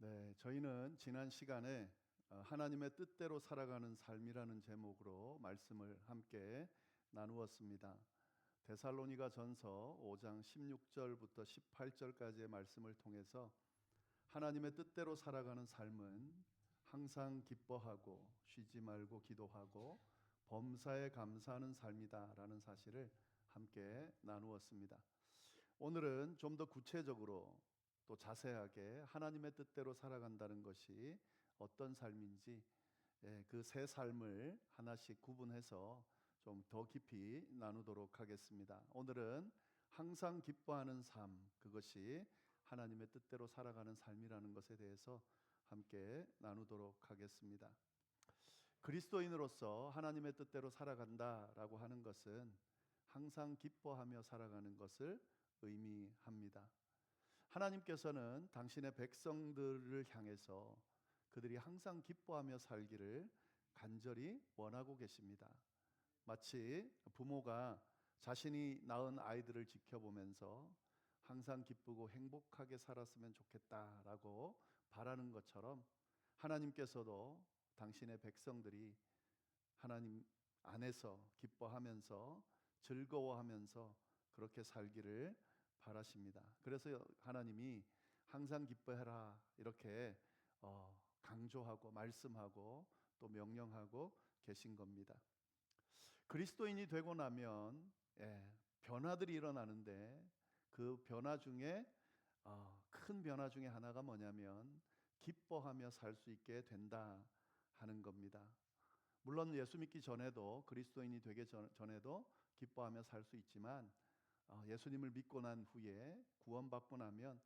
네, 저희는 지난 시간에 하나님의 뜻대로 살아가는 삶이라는 제목으로 말씀을 함께 나누었습니다. 데살로니가 전서 5장 16절부터 18절까지의 말씀을 통해서 하나님의 뜻대로 살아가는 삶은 항상 기뻐하고 쉬지 말고 기도하고 범사에 감사하는 삶이다라는 사실을 함께 나누었습니다. 오늘은 좀 더 구체적으로 또 자세하게 하나님의 뜻대로 살아간다는 것이 어떤 삶인지 그 세 삶을 하나씩 구분해서 좀 더 깊이 나누도록 하겠습니다. 오늘은 항상 기뻐하는 삶, 그것이 하나님의 뜻대로 살아가는 삶이라는 것에 대해서 함께 나누도록 하겠습니다. 그리스도인으로서 하나님의 뜻대로 살아간다라고 하는 것은 항상 기뻐하며 살아가는 것을 의미합니다. 하나님께서는 당신의 백성들을 향해서 그들이 항상 기뻐하며 살기를 간절히 원하고 계십니다. 마치 부모가 자신이 낳은 아이들을 지켜보면서 항상 기쁘고 행복하게 살았으면 좋겠다라고 바라는 것처럼 하나님께서도 당신의 백성들이 하나님 안에서 기뻐하면서 즐거워하면서 그렇게 살기를 바라십니다. 그래서 하나님이 항상 기뻐해라 이렇게 강조하고 말씀하고 또 명령하고 계신 겁니다. 그리스도인이 되고 나면 변화들이 일어나는데 그 변화 중에 큰 변화 중에 하나가 뭐냐면 기뻐하며 살 수 있게 된다 하는 겁니다. 물론 예수 믿기 전에도 그리스도인이 되기 전에도 기뻐하며 살 수 있지만 예수님을 믿고 난 후에 구원받고 나면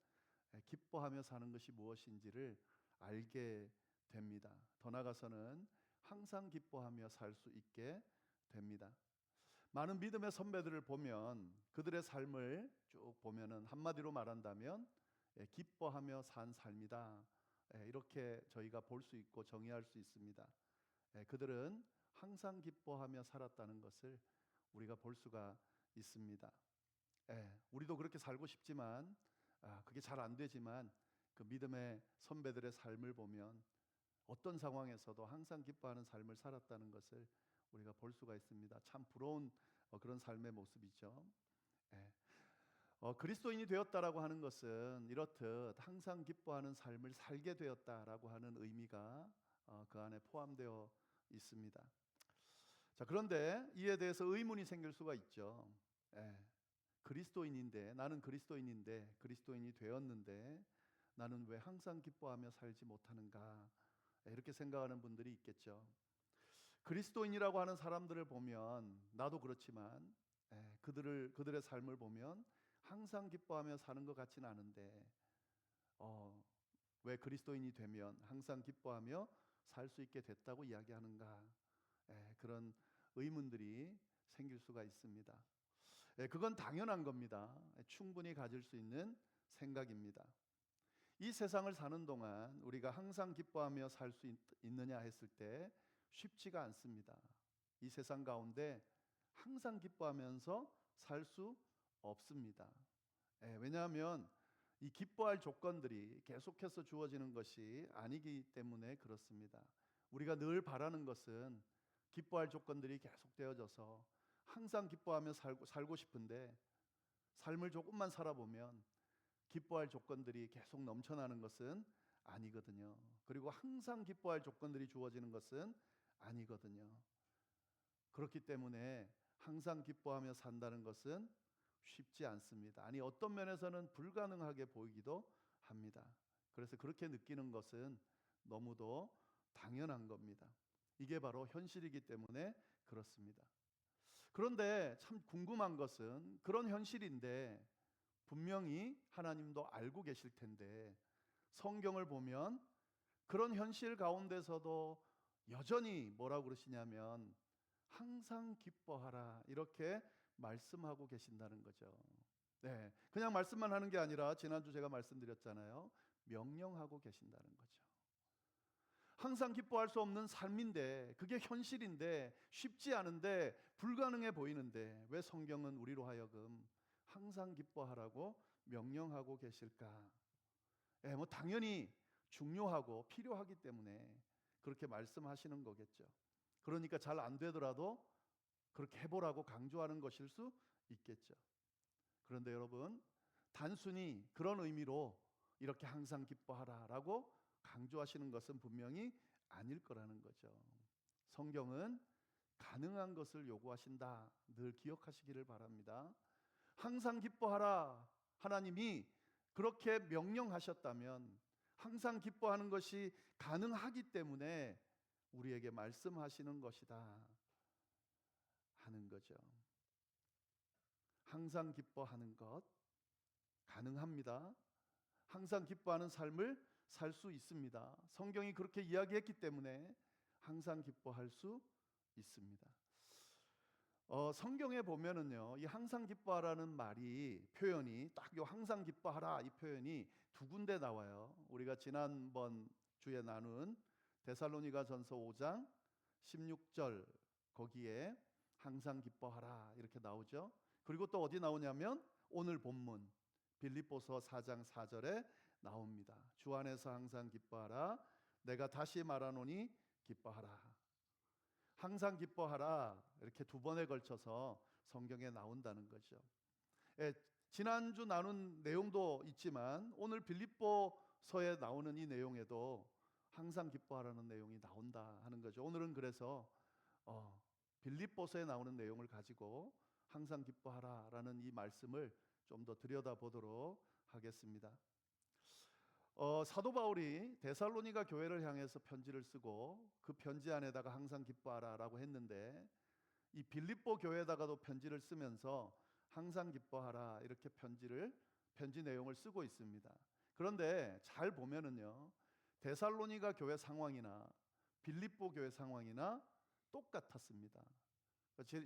기뻐하며 사는 것이 무엇인지를 알게 됩니다. 더 나아가서는 항상 기뻐하며 살 수 있게 됩니다. 많은 믿음의 선배들을 보면 그들의 삶을 쭉 보면은 한마디로 말한다면 기뻐하며 산 삶이다. 이렇게 저희가 볼 수 있고 정의할 수 있습니다. 그들은 항상 기뻐하며 살았다는 것을 우리가 볼 수가 있습니다. 우리도 그렇게 살고 싶지만 그게 잘 안 되지만 그 믿음의 선배들의 삶을 보면 어떤 상황에서도 항상 기뻐하는 삶을 살았다는 것을 우리가 볼 수가 있습니다. 참 부러운 그런 삶의 모습이죠. 그리스도인이 되었다라고 하는 것은 이렇듯 항상 기뻐하는 삶을 살게 되었다라고 하는 의미가 그 안에 포함되어 있습니다. 자, 그런데 이에 대해서 의문이 생길 수가 있죠. 나는 그리스도인인데 그리스도인이 되었는데 나는 왜 항상 기뻐하며 살지 못하는가, 이렇게 생각하는 분들이 있겠죠. 그리스도인이라고 하는 사람들을 보면 나도 그렇지만 그들의 삶을 보면 항상 기뻐하며 사는 것 같지는 않은데 왜 그리스도인이 되면 항상 기뻐하며 살 수 있게 됐다고 이야기하는가, 그런 의문들이 생길 수가 있습니다. 그건 당연한 겁니다. 충분히 가질 수 있는 생각입니다. 이 세상을 사는 동안 우리가 항상 기뻐하며 살 수 있느냐 했을 때 쉽지가 않습니다. 이 세상 가운데 항상 기뻐하면서 살 수 없습니다. 왜냐하면 이 기뻐할 조건들이 계속해서 주어지는 것이 아니기 때문에 그렇습니다. 우리가 늘 바라는 것은 기뻐할 조건들이 계속 되어져서 항상 기뻐하며 살고 싶은데 삶을 조금만 살아보면 기뻐할 조건들이 계속 넘쳐나는 것은 아니거든요. 그리고 항상 기뻐할 조건들이 주어지는 것은 아니거든요. 그렇기 때문에 항상 기뻐하며 산다는 것은 쉽지 않습니다. 아니, 어떤 면에서는 불가능하게 보이기도 합니다. 그래서 그렇게 느끼는 것은 너무도 당연한 겁니다. 이게 바로 현실이기 때문에 그렇습니다. 그런데 참 궁금한 것은 그런 현실인데 분명히 하나님도 알고 계실 텐데 성경을 보면 그런 현실 가운데서도 여전히 뭐라고 그러시냐면 항상 기뻐하라 이렇게 말씀하고 계신다는 거죠. 그냥 말씀만 하는 게 아니라 지난주 제가 말씀드렸잖아요. 명령하고 계신다는 거죠. 항상 기뻐할 수 없는 삶인데, 그게 현실인데, 쉽지 않은데, 불가능해 보이는데 왜 성경은 우리로 하여금 항상 기뻐하라고 명령하고 계실까? 당연히 중요하고 필요하기 때문에 그렇게 말씀하시는 거겠죠. 그러니까 잘 안 되더라도 그렇게 해보라고 강조하는 것일 수 있겠죠. 그런데 여러분, 단순히 그런 의미로 이렇게 항상 기뻐하라라고 강조하시는 것은 분명히 아닐 거라는 거죠. 성경은 가능한 것을 요구하신다. 늘 기억하시기를 바랍니다. 항상 기뻐하라. 하나님이 그렇게 명령하셨다면 항상 기뻐하는 것이 가능하기 때문에 우리에게 말씀하시는 것이다 하는 거죠. 항상 기뻐하는 것 가능합니다. 항상 기뻐하는 삶을 살 수 있습니다. 성경이 그렇게 이야기했기 때문에 항상 기뻐할 수 있습니다. 성경에 보면은요, 이 항상 기뻐하라는 말이 표현이 딱 요 항상 기뻐하라 이 표현이 두 군데 나와요. 우리가 지난번 주에 나눈 데살로니가전서 5장 16절 거기에 항상 기뻐하라 이렇게 나오죠. 그리고 또 어디 나오냐면 오늘 본문 빌립보서 4장 4절에 나옵니다. 주 안에서 항상 기뻐하라. 내가 다시 말하노니 기뻐하라. 항상 기뻐하라 이렇게 두 번에 걸쳐서 성경에 나온다는 거죠. 지난주 나눈 내용도 있지만 오늘 빌립보서에 나오는 이 내용에도 항상 기뻐하라는 내용이 나온다 하는 거죠. 오늘은 그래서 빌립보서에 나오는 내용을 가지고 항상 기뻐하라라는 이 말씀을 좀 더 들여다보도록 하겠습니다. 사도 바울이 데살로니가 교회를 향해서 편지를 쓰고 그 편지 안에다가 항상 기뻐하라라고 했는데 이 빌립보 교회에다가도 편지를 쓰면서 항상 기뻐하라 이렇게 편지 내용을 쓰고 있습니다. 그런데 잘 보면은요, 데살로니가 교회 상황이나 빌립보 교회 상황이나 똑같았습니다.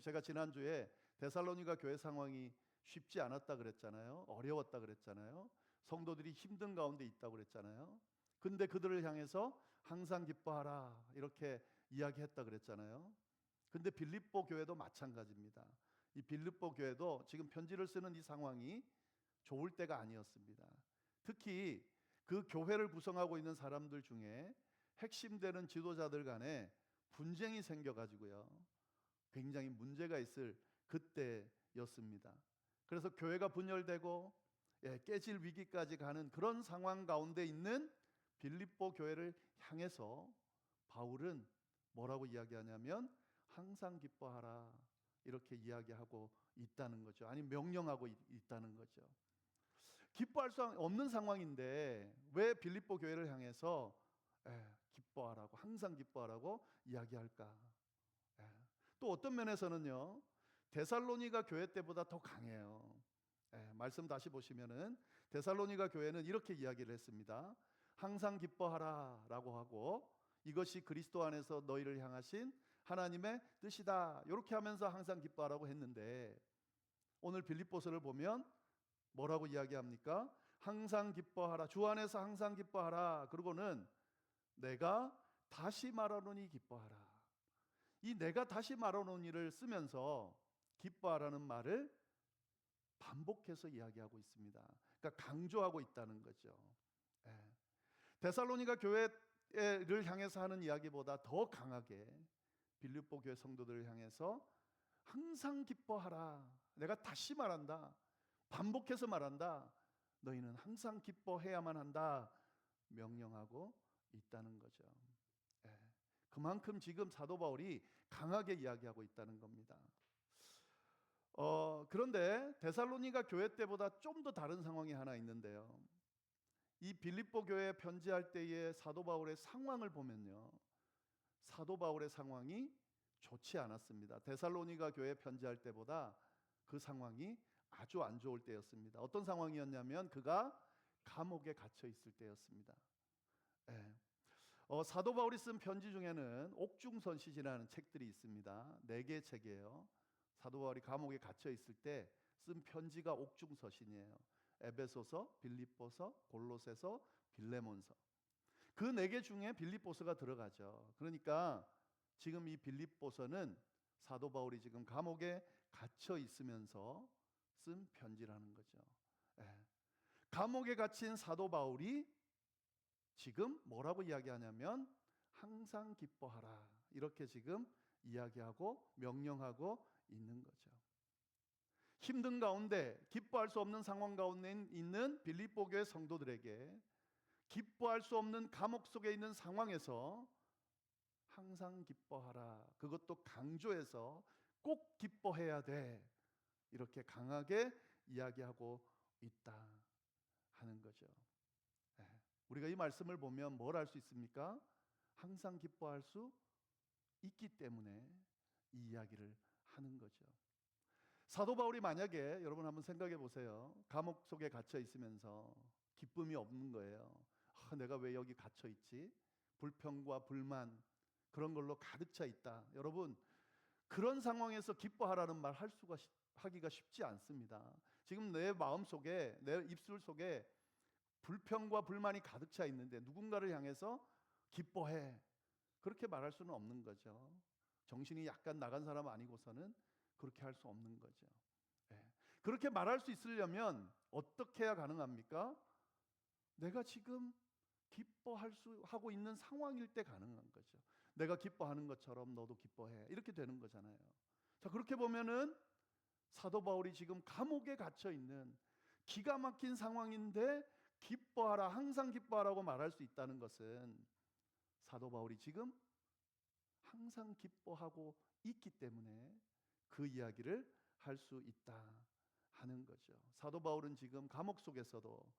제가 지난주에 데살로니가 교회 상황이 쉽지 않았다 그랬잖아요. 어려웠다 그랬잖아요. 성도들이 힘든 가운데 있다고 그랬잖아요. 근데 그들을 향해서 항상 기뻐하라 이렇게 이야기했다 그랬잖아요. 근데 빌립보 교회도 마찬가지입니다. 이 빌립보 교회도 지금 편지를 쓰는 이 상황이 좋을 때가 아니었습니다. 특히 그 교회를 구성하고 있는 사람들 중에 핵심되는 지도자들 간에 분쟁이 생겨가지고요, 굉장히 문제가 있을 그때였습니다. 그래서 교회가 분열되고 깨질 위기까지 가는 그런 상황 가운데 있는 빌립보 교회를 향해서 바울은 뭐라고 이야기하냐면 항상 기뻐하라 이렇게 이야기하고 있다는 거죠. 아니 명령하고 있다는 거죠. 기뻐할 수 없는 상황인데 왜 빌립보 교회를 향해서 기뻐하라고 항상 기뻐하라고 이야기할까? 또 어떤 면에서는요, 데살로니가 교회 때보다 더 강해요. 말씀 다시 보시면은 데살로니가 교회는 이렇게 이야기를 했습니다. 항상 기뻐하라라고 하고 이것이 그리스도 안에서 너희를 향하신 하나님의 뜻이다 이렇게 하면서 항상 기뻐하라고 했는데 오늘 빌립보서를 보면 뭐라고 이야기합니까? 항상 기뻐하라. 주 안에서 항상 기뻐하라. 그러고는 내가 다시 말하노니 기뻐하라. 이 내가 다시 말하노니를 쓰면서 기뻐하라는 말을 반복해서 이야기하고 있습니다. 그러니까 강조하고 있다는 거죠. 데살로니가 교회를 향해서 하는 이야기보다 더 강하게 빌립보 교회 성도들을 향해서 항상 기뻐하라. 내가 다시 말한다. 반복해서 말한다. 너희는 항상 기뻐해야만 한다. 명령하고 있다는 거죠. 그만큼 지금 사도 바울이 강하게 이야기하고 있다는 겁니다. 그런데 데살로니가 교회 때보다 좀 더 다른 상황이 하나 있는데요. 이 빌립보 교회에 편지할 때의 사도 바울의 상황을 보면요, 사도 바울의 상황이 좋지 않았습니다. 데살로니가 교회에 편지할 때보다 그 상황이 아주 안 좋을 때였습니다. 어떤 상황이었냐면 그가 감옥에 갇혀 있을 때였습니다. 사도 바울이 쓴 편지 중에는 옥중선시지라는 책들이 있습니다. 4개의 책이에요. 사도 바울이 감옥에 갇혀 있을 때 쓴 편지가 옥중서신이에요. 에베소서, 빌립보서, 골로새서, 빌레몬서. 그 4개 중에 빌립보서가 들어가죠. 그러니까 지금 이 빌립보서는 사도 바울이 지금 감옥에 갇혀 있으면서 쓴 편지라는 거죠. 감옥에 갇힌 사도 바울이 지금 뭐라고 이야기하냐면 항상 기뻐하라. 이렇게 지금 이야기하고 명령하고 있는 거죠. 힘든 가운데 기뻐할 수 없는 상황 가운데 있는 빌립보 교회 성도들에게 기뻐할 수 없는 감옥 속에 있는 상황에서 항상 기뻐하라. 그것도 강조해서 꼭 기뻐해야 돼. 이렇게 강하게 이야기하고 있다 하는 거죠. 우리가 이 말씀을 보면 뭘 알 수 있습니까? 항상 기뻐할 수 있기 때문에 이 이야기를 하는 거죠. 사도 바울이 만약에 여러분 한번 생각해 보세요. 감옥 속에 갇혀 있으면서 기쁨이 없는 거예요. 내가 왜 여기 갇혀 있지? 불평과 불만 그런 걸로 가득 차 있다. 여러분 그런 상황에서 기뻐하라는 말 하기가 쉽지 않습니다. 지금 내 마음 속에 내 입술 속에 불평과 불만이 가득 차 있는데 누군가를 향해서 기뻐해 그렇게 말할 수는 없는 거죠. 정신이 약간 나간 사람 아니고서는 그렇게 할 수 없는 거죠. 그렇게 말할 수 있으려면 어떻게 해야 가능합니까? 내가 지금 하고 있는 상황일 때 가능한 거죠. 내가 기뻐하는 것처럼 너도 기뻐해. 이렇게 되는 거잖아요. 자, 그렇게 보면은 사도 바울이 지금 감옥에 갇혀 있는 기가 막힌 상황인데 기뻐하라, 항상 기뻐하라고 말할 수 있다는 것은 사도 바울이 지금 항상 기뻐하고 있기 때문에 그 이야기를 할 수 있다 하는 거죠. 사도 바울은 지금 감옥 속에서도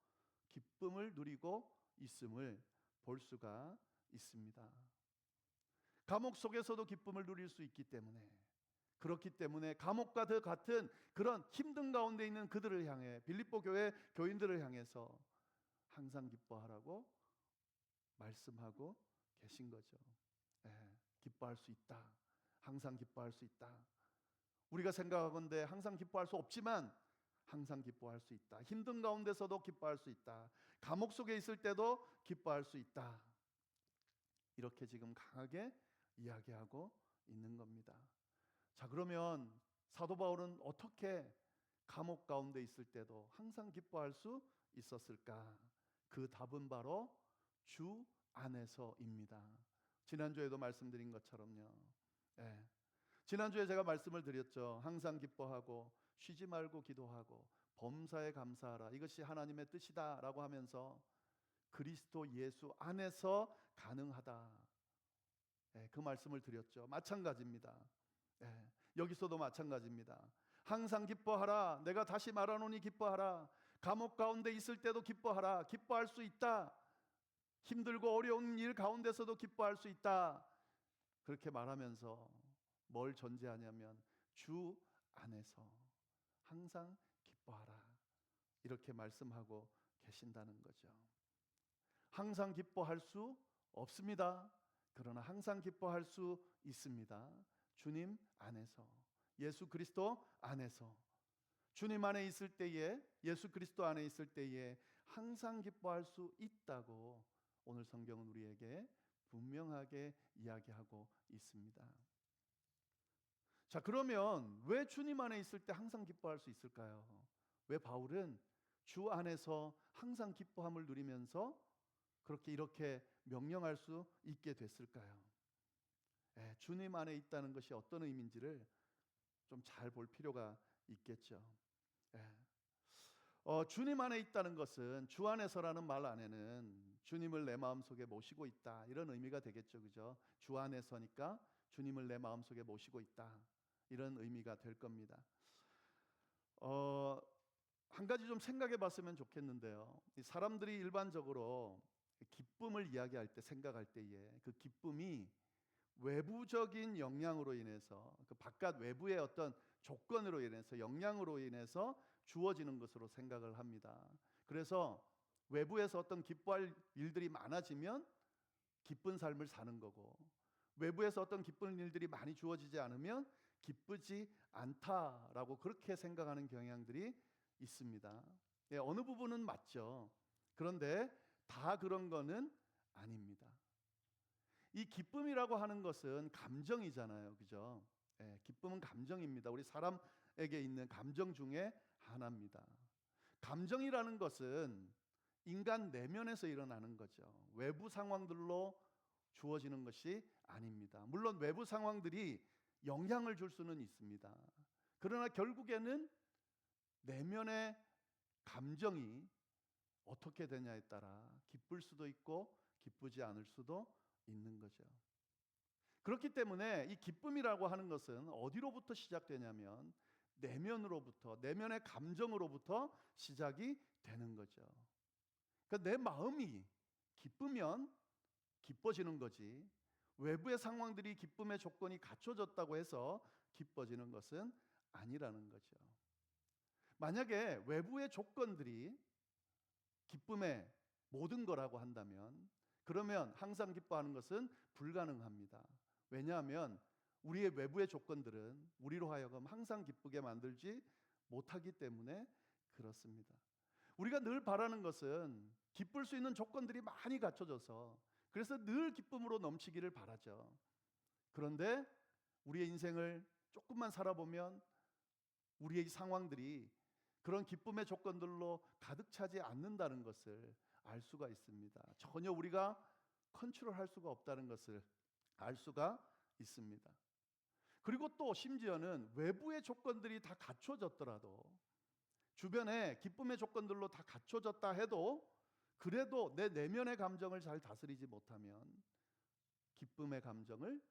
기쁨을 누리고 있음을 볼 수가 있습니다. 감옥 속에서도 기쁨을 누릴 수 있기 때문에 그렇기 때문에 감옥과 더 같은 그런 힘든 가운데 있는 그들을 향해 빌립보 교회 교인들을 향해서 항상 기뻐하라고 말씀하고 계신 거죠. 기뻐할 수 있다. 항상 기뻐할 수 있다. 우리가 생각하건대 항상 기뻐할 수 없지만 항상 기뻐할 수 있다. 힘든 가운데서도 기뻐할 수 있다. 감옥 속에 있을 때도 기뻐할 수 있다. 이렇게 지금 강하게 이야기하고 있는 겁니다. 자, 그러면 사도 바울은 어떻게 감옥 가운데 있을 때도 항상 기뻐할 수 있었을까? 그 답은 바로 주 안에서입니다. 지난주에도 말씀드린 것처럼요. 지난주에 제가 말씀을 드렸죠. 항상 기뻐하고 쉬지 말고 기도하고 범사에 감사하라. 이것이 하나님의 뜻이다 라고 하면서 그리스도 예수 안에서 가능하다. 그 말씀을 드렸죠. 마찬가지입니다. 여기서도 마찬가지입니다. 항상 기뻐하라. 내가 다시 말하노니 기뻐하라. 감옥 가운데 있을 때도 기뻐하라. 기뻐할 수 있다. 힘들고 어려운 일 가운데서도 기뻐할 수 있다. 그렇게 말하면서 뭘 전제하냐면 주 안에서 항상 기뻐하라. 이렇게 말씀하고 계신다는 거죠. 항상 기뻐할 수 없습니다. 그러나 항상 기뻐할 수 있습니다. 주님 안에서, 예수 그리스도 안에서, 주님 안에 있을 때에, 예수 그리스도 안에 있을 때에 항상 기뻐할 수 있다고 오늘 성경은 우리에게 분명하게 이야기하고 있습니다. 자, 그러면 왜 주님 안에 있을 때 항상 기뻐할 수 있을까요? 왜 바울은 주 안에서 항상 기뻐함을 누리면서 이렇게 명령할 수 있게 됐을까요? 주님 안에 있다는 것이 어떤 의미인지를 좀 잘 볼 필요가 있겠죠. 주님 안에 있다는 것은 주 안에서라는 말 안에는 주님을 내 마음속에 모시고 있다 이런 의미가 되겠죠. 그죠? 주 안에서니까 주님을 내 마음속에 모시고 있다 이런 의미가 될 겁니다. 한 가지 좀 생각해 봤으면 좋겠는데요. 사람들이 일반적으로 기쁨을 이야기할 때, 생각할 때에 그 기쁨이 외부적인 영향으로 인해서, 그 바깥 외부의 어떤 조건으로 인해서, 영향으로 인해서 주어지는 것으로 생각을 합니다. 그래서 외부에서 어떤 기뻐할 일들이 많아지면 기쁜 삶을 사는 거고, 외부에서 어떤 기쁜 일들이 많이 주어지지 않으면 기쁘지 않다라고 그렇게 생각하는 경향들이 있습니다. 어느 부분은 맞죠. 그런데 다 그런 거는 아닙니다. 이 기쁨이라고 하는 것은 감정이잖아요. 그죠? 기쁨은 감정입니다. 우리 사람에게 있는 감정 중에 하나입니다. 감정이라는 것은 인간 내면에서 일어나는 거죠. 외부 상황들로 주어지는 것이 아닙니다. 물론 외부 상황들이 영향을 줄 수는 있습니다. 그러나 결국에는 내면의 감정이 어떻게 되냐에 따라 기쁠 수도 있고 기쁘지 않을 수도 있는 거죠. 그렇기 때문에 이 기쁨이라고 하는 것은 어디로부터 시작되냐면 내면으로부터, 내면의 감정으로부터 시작이 되는 거죠. 그러니까 내 마음이 기쁘면 기뻐지는 거지, 외부의 상황들이 기쁨의 조건이 갖춰졌다고 해서 기뻐지는 것은 아니라는 거죠. 만약에 외부의 조건들이 기쁨의 모든 거라고 한다면 그러면 항상 기뻐하는 것은 불가능합니다. 왜냐하면 우리의 외부의 조건들은 우리로 하여금 항상 기쁘게 만들지 못하기 때문에 그렇습니다. 우리가 늘 바라는 것은 기쁠 수 있는 조건들이 많이 갖춰져서 그래서 늘 기쁨으로 넘치기를 바라죠. 그런데 우리의 인생을 조금만 살아보면 우리의 상황들이 그런 기쁨의 조건들로 가득 차지 않는다는 것을 알 수가 있습니다. 전혀 우리가 컨트롤할 수가 없다는 것을 알 수가 있습니다. 그리고 또 심지어는 외부의 조건들이 다 갖춰졌더라도, 주변에 기쁨의 조건들로 다 갖춰졌다 해도 그래도 내 내면의 감정을 잘 다스리지 못하면 기쁨의 감정을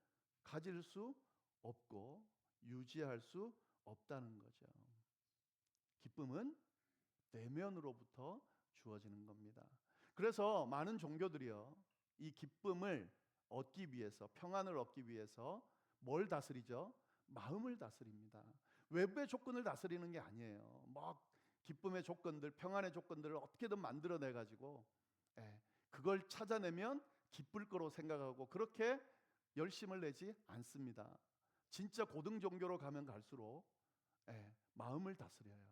가질 수 없고 유지할 수 없다는 거죠. 기쁨은 내면으로부터 주어지는 겁니다. 그래서 많은 종교들이요, 이 기쁨을 얻기 위해서, 평안을 얻기 위해서 뭘 다스리죠? 마음을 다스립니다. 외부의 조건을 다스리는 게 아니에요. 막 기쁨의 조건들, 평안의 조건들을 어떻게든 만들어내 가지고 그걸 찾아내면 기쁠 거로 생각하고 그렇게 열심을 내지 않습니다. 진짜 고등 종교로 가면 갈수록 마음을 다스려요.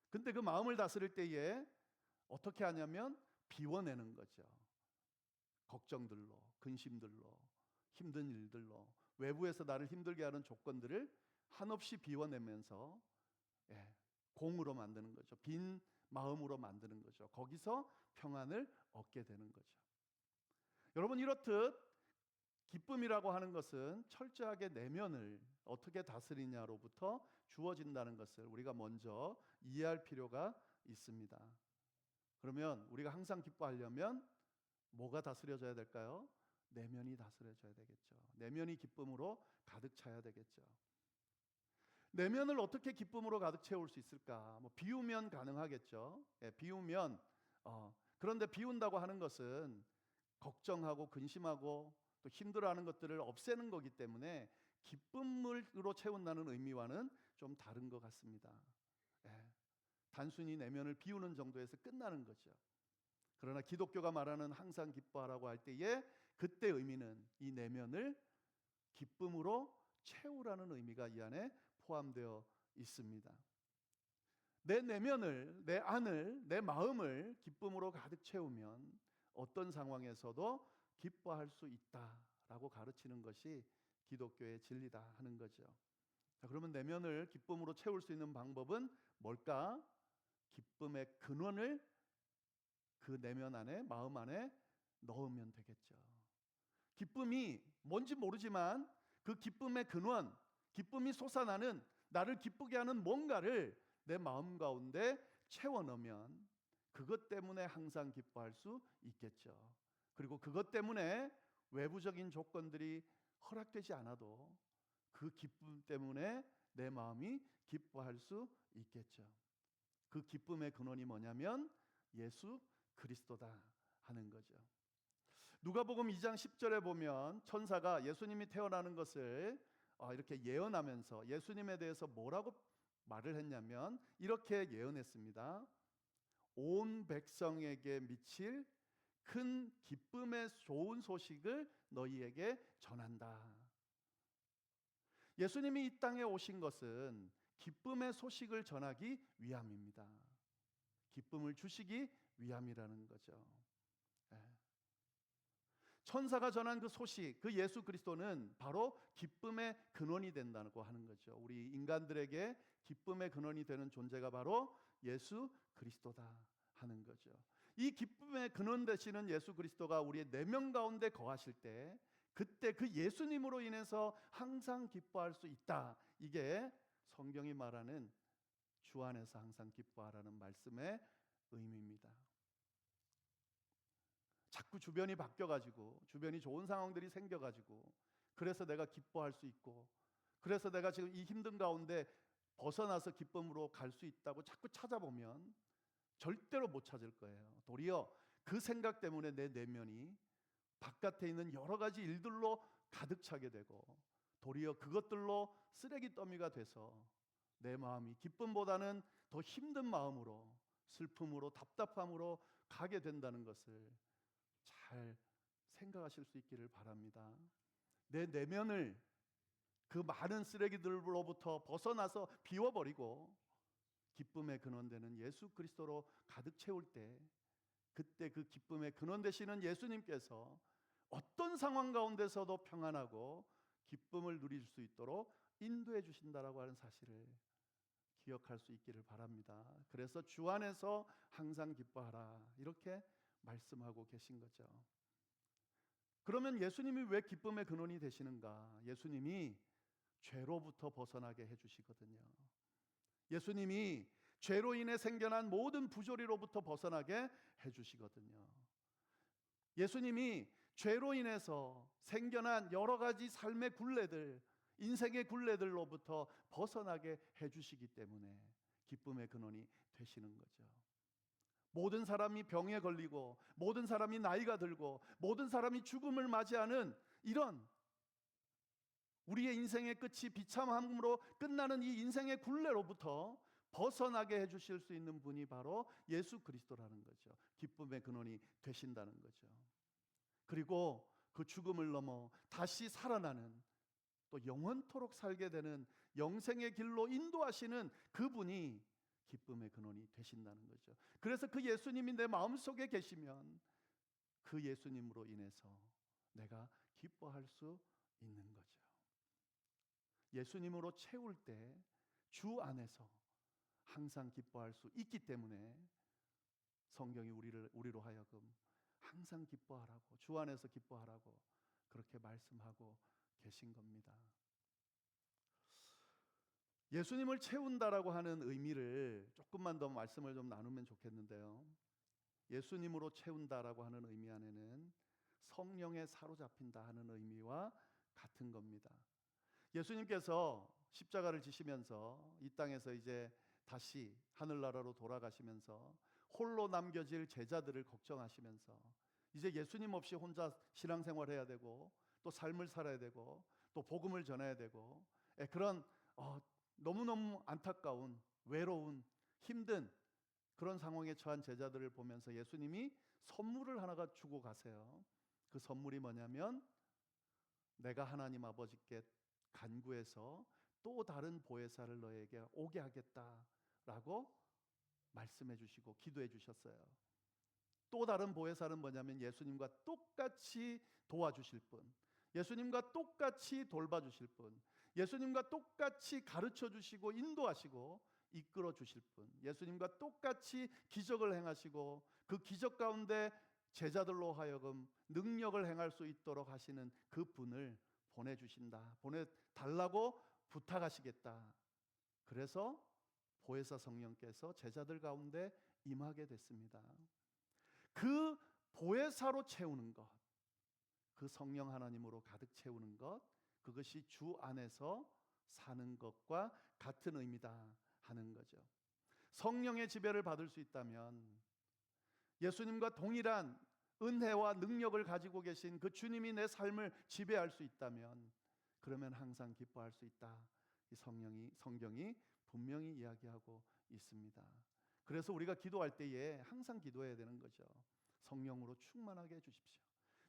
근데 그 마음을 다스릴 때에 어떻게 하냐면 비워내는 거죠. 걱정들로, 근심들로, 힘든 일들로, 외부에서 나를 힘들게 하는 조건들을 한없이 비워내면서 공으로 만드는 거죠. 빈 마음으로 만드는 거죠. 거기서 평안을 얻게 되는 거죠. 여러분, 이렇듯 기쁨이라고 하는 것은 철저하게 내면을 어떻게 다스리냐로부터 주어진다는 것을 우리가 먼저 이해할 필요가 있습니다. 그러면 우리가 항상 기뻐하려면 뭐가 다스려져야 될까요? 내면이 다스려져야 되겠죠. 내면이 기쁨으로 가득 차야 되겠죠. 내면을 어떻게 기쁨으로 가득 채울 수 있을까? 비우면 가능하겠죠. 비우면 그런데 비운다고 하는 것은 걱정하고 근심하고 또 힘들어하는 것들을 없애는 거기 때문에 기쁨으로 채운다는 의미와는 좀 다른 것 같습니다. 단순히 내면을 비우는 정도에서 끝나는 거죠. 그러나 기독교가 말하는 항상 기뻐하라고 할 때에 그때 의미는 이 내면을 기쁨으로 채우라는 의미가 이 안에 포함되어 있습니다. 내 내면을, 내 안을, 내 마음을 기쁨으로 가득 채우면 어떤 상황에서도 기뻐할 수 있다라고 가르치는 것이 기독교의 진리다 하는 거죠. 자, 그러면 내면을 기쁨으로 채울 수 있는 방법은 뭘까? 기쁨의 근원을 그 내면 안에, 마음 안에 넣으면 되겠죠. 기쁨이 뭔지 모르지만 그 기쁨의 근원, 기쁨이 솟아나는, 나를 기쁘게 하는 뭔가를 내 마음 가운데 채워 넣으면 그것 때문에 항상 기뻐할 수 있겠죠. 그리고 그것 때문에 외부적인 조건들이 허락되지 않아도 그 기쁨 때문에 내 마음이 기뻐할 수 있겠죠. 그 기쁨의 근원이 뭐냐면 예수 그리스도다 하는 거죠. 누가복음 2장 10절에 보면 천사가 예수님이 태어나는 것을 이렇게 예언하면서 예수님에 대해서 뭐라고 말을 했냐면 이렇게 예언했습니다. 온 백성에게 미칠 큰 기쁨의 좋은 소식을 너희에게 전한다. 예수님이 이 땅에 오신 것은 기쁨의 소식을 전하기 위함입니다. 기쁨을 주시기 위함이라는 거죠. 천사가 전한 그 소식, 그 예수 그리스도는 바로 기쁨의 근원이 된다고 하는 거죠. 우리 인간들에게 기쁨의 근원이 되는 존재가 바로 예수 그리스도다 하는 거죠. 이 기쁨의 근원 되시는 예수 그리스도가 우리의 내면 가운데 거하실 때, 그때 그 예수님으로 인해서 항상 기뻐할 수 있다. 이게 성경이 말하는 주 안에서 항상 기뻐하라는 말씀의 의미입니다. 자꾸 주변이 바뀌어가지고, 주변이 좋은 상황들이 생겨가지고, 그래서 내가 기뻐할 수 있고, 그래서 내가 지금 이 힘든 가운데 벗어나서 기쁨으로 갈 수 있다고 자꾸 찾아보면 절대로 못 찾을 거예요. 도리어 그 생각 때문에 내 내면이 바깥에 있는 여러 가지 일들로 가득 차게 되고, 도리어 그것들로 쓰레기 더미가 돼서 내 마음이 기쁨보다는 더 힘든 마음으로, 슬픔으로, 답답함으로 가게 된다는 것을 잘 생각하실 수 있기를 바랍니다. 내 내면을 그 많은 쓰레기들로부터 벗어나서 비워버리고 기쁨의 근원되는 예수 그리스도로 가득 채울 때, 그때 그 기쁨의 근원 되시는 예수님께서 어떤 상황 가운데서도 평안하고 기쁨을 누릴 수 있도록 인도해 주신다라고 하는 사실을 기억할 수 있기를 바랍니다. 그래서 주 안에서 항상 기뻐하라, 이렇게 말씀하고 계신 거죠. 그러면 예수님이 왜 기쁨의 근원이 되시는가? 예수님이 죄로부터 벗어나게 해주시거든요. 예수님이 죄로 인해 생겨난 모든 부조리로부터 벗어나게 해주시거든요. 예수님이 죄로 인해서 생겨난 여러 가지 삶의 굴레들, 인생의 굴레들로부터 벗어나게 해주시기 때문에 기쁨의 근원이 되시는 거죠. 모든 사람이 병에 걸리고, 모든 사람이 나이가 들고, 모든 사람이 죽음을 맞이하는 이런 우리의 인생의 끝이 비참함으로 끝나는 이 인생의 굴레로부터 벗어나게 해주실 수 있는 분이 바로 예수 그리스도라는 거죠. 기쁨의 근원이 되신다는 거죠. 그리고 그 죽음을 넘어 다시 살아나는, 또 영원토록 살게 되는 영생의 길로 인도하시는 그분이 기쁨의 근원이 되신다는 거죠. 그래서 그 예수님이 내 마음속에 계시면 그 예수님으로 인해서 내가 기뻐할 수 있는 거죠. 예수님으로 채울 때 주 안에서 항상 기뻐할 수 있기 때문에 성경이 우리로 하여금 항상 기뻐하라고, 주 안에서 기뻐하라고 그렇게 말씀하고 계신 겁니다. 예수님을 채운다라고 하는 의미를 조금만 더 말씀을 좀 나누면 좋겠는데요. 예수님으로 채운다라고 하는 의미 안에는 성령에 사로잡힌다 하는 의미와 같은 겁니다. 예수님께서 십자가를 지시면서 이 땅에서 이제 다시 하늘나라로 돌아가시면서 홀로 남겨질 제자들을 걱정하시면서 이제 예수님 없이 혼자 신앙생활해야 되고, 또 삶을 살아야 되고, 또 복음을 전해야 되고, 그런 너무너무 안타까운, 외로운, 힘든 그런 상황에 처한 제자들을 보면서 예수님이 선물을 하나가 주고 가세요. 그 선물이 뭐냐면, 내가 하나님 아버지께 간구해서 또 다른 보혜사를 너에게 오게 하겠다라고 말씀해 주시고 기도해 주셨어요. 또 다른 보혜사는 뭐냐면 예수님과 똑같이 도와주실 분, 예수님과 똑같이 돌봐주실 분, 예수님과 똑같이 가르쳐 주시고 인도하시고 이끌어 주실 분, 예수님과 똑같이 기적을 행하시고 그 기적 가운데 제자들로 하여금 능력을 행할 수 있도록 하시는 그 분을 보내주신다, 보내달라고 부탁하시겠다. 그래서 보혜사 성령께서 제자들 가운데 임하게 됐습니다. 그 보혜사로 채우는 것, 그 성령 하나님으로 가득 채우는 것, 그것이 주 안에서 사는 것과 같은 의미다 하는 거죠. 성령의 지배를 받을 수 있다면, 예수님과 동일한 은혜와 능력을 가지고 계신 그 주님이 내 삶을 지배할 수 있다면, 그러면 항상 기뻐할 수 있다. 이 성경이 분명히 이야기하고 있습니다. 그래서 우리가 기도할 때에 항상 기도해야 되는 거죠. 성령으로 충만하게 해주십시오.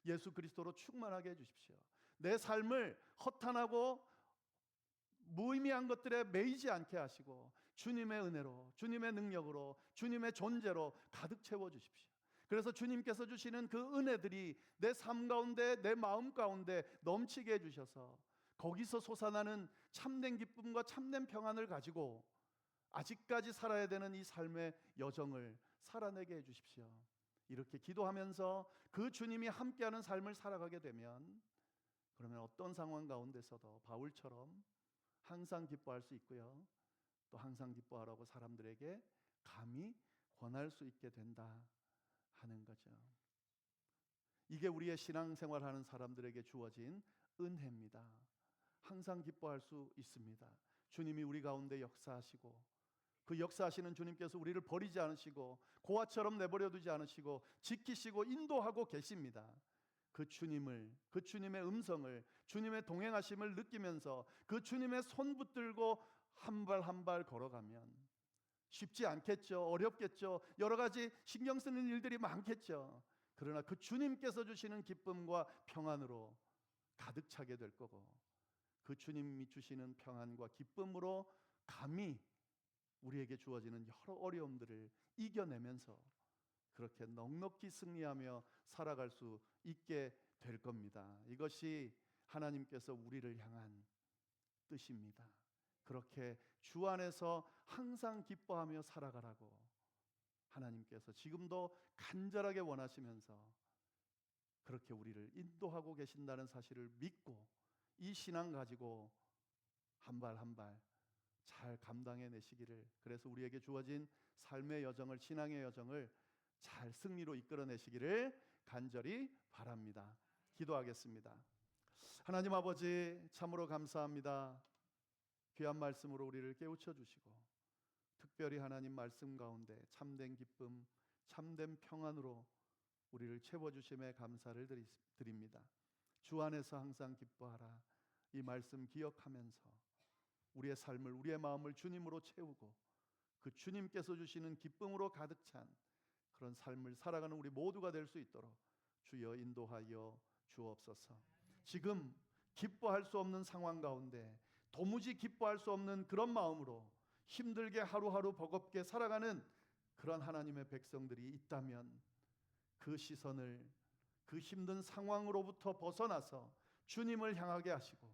예수 그리스도로 충만하게 해주십시오. 내 삶을 허탄하고 무의미한 것들에 매이지 않게 하시고 주님의 은혜로, 주님의 능력으로, 주님의 존재로 가득 채워주십시오. 그래서 주님께서 주시는 그 은혜들이 내 삶 가운데, 내 마음 가운데 넘치게 해주셔서 거기서 솟아나는 참된 기쁨과 참된 평안을 가지고 아직까지 살아야 되는 이 삶의 여정을 살아내게 해주십시오. 이렇게 기도하면서 그 주님이 함께하는 삶을 살아가게 되면, 그러면 어떤 상황 가운데서도 바울처럼 항상 기뻐할 수 있고요, 또 항상 기뻐하라고 사람들에게 감히 권할 수 있게 된다 하는 거죠. 이게 우리의 신앙생활하는 사람들에게 주어진 은혜입니다. 항상 기뻐할 수 있습니다. 주님이 우리 가운데 역사하시고, 그 역사하시는 주님께서 우리를 버리지 않으시고 고아처럼 내버려 두지 않으시고 지키시고 인도하고 계십니다. 그 주님을, 그 주님의 음성을, 주님의 동행하심을 느끼면서 그 주님의 손 붙들고 한 발 한 발 걸어가면 쉽지 않겠죠. 어렵겠죠. 여러 가지 신경 쓰는 일들이 많겠죠. 그러나 그 주님께서 주시는 기쁨과 평안으로 가득 차게 될 거고, 그 주님이 주시는 평안과 기쁨으로 감히 우리에게 주어지는 여러 어려움들을 이겨내면서 그렇게 넉넉히 승리하며 살아갈 수 있게 될 겁니다. 이것이 하나님께서 우리를 향한 뜻입니다. 그렇게 주 안에서 항상 기뻐하며 살아가라고 하나님께서 지금도 간절하게 원하시면서 그렇게 우리를 인도하고 계신다는 사실을 믿고 이 신앙 가지고 한 발 한 발 잘 감당해 내시기를, 그래서 우리에게 주어진 삶의 여정을, 신앙의 여정을 잘 승리로 이끌어내시기를 간절히 바랍니다. 기도하겠습니다. 하나님 아버지, 참으로 감사합니다. 귀한 말씀으로 우리를 깨우쳐 주시고, 특별히 하나님 말씀 가운데 참된 기쁨, 참된 평안으로 우리를 채워주심에 감사를 드립니다. 주 안에서 항상 기뻐하라, 이 말씀 기억하면서 우리의 삶을, 우리의 마음을 주님으로 채우고 그 주님께서 주시는 기쁨으로 가득 찬 그런 삶을 살아가는 우리 모두가 될 수 있도록 주여 인도하여 주옵소서. 지금 기뻐할 수 없는 상황 가운데 도무지 기뻐할 수 없는 그런 마음으로 힘들게 하루하루 버겁게 살아가는 그런 하나님의 백성들이 있다면, 그 시선을 그 힘든 상황으로부터 벗어나서 주님을 향하게 하시고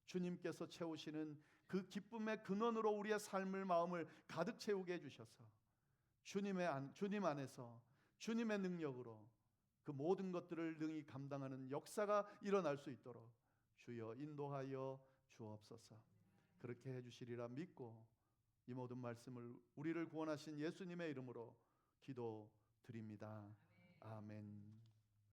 주님께서 채우시는 그 기쁨의 근원으로 우리의 삶을, 마음을 가득 채우게 해주셔서 주님 안에서 주님의 능력으로 그 모든 것들을 능히 감당하는 역사가 일어날 수 있도록 주여 인도하여 주옵소서. 그렇게 해주시리라 믿고 이 모든 말씀을 우리를 구원하신 예수님의 이름으로 기도드립니다. 아멘.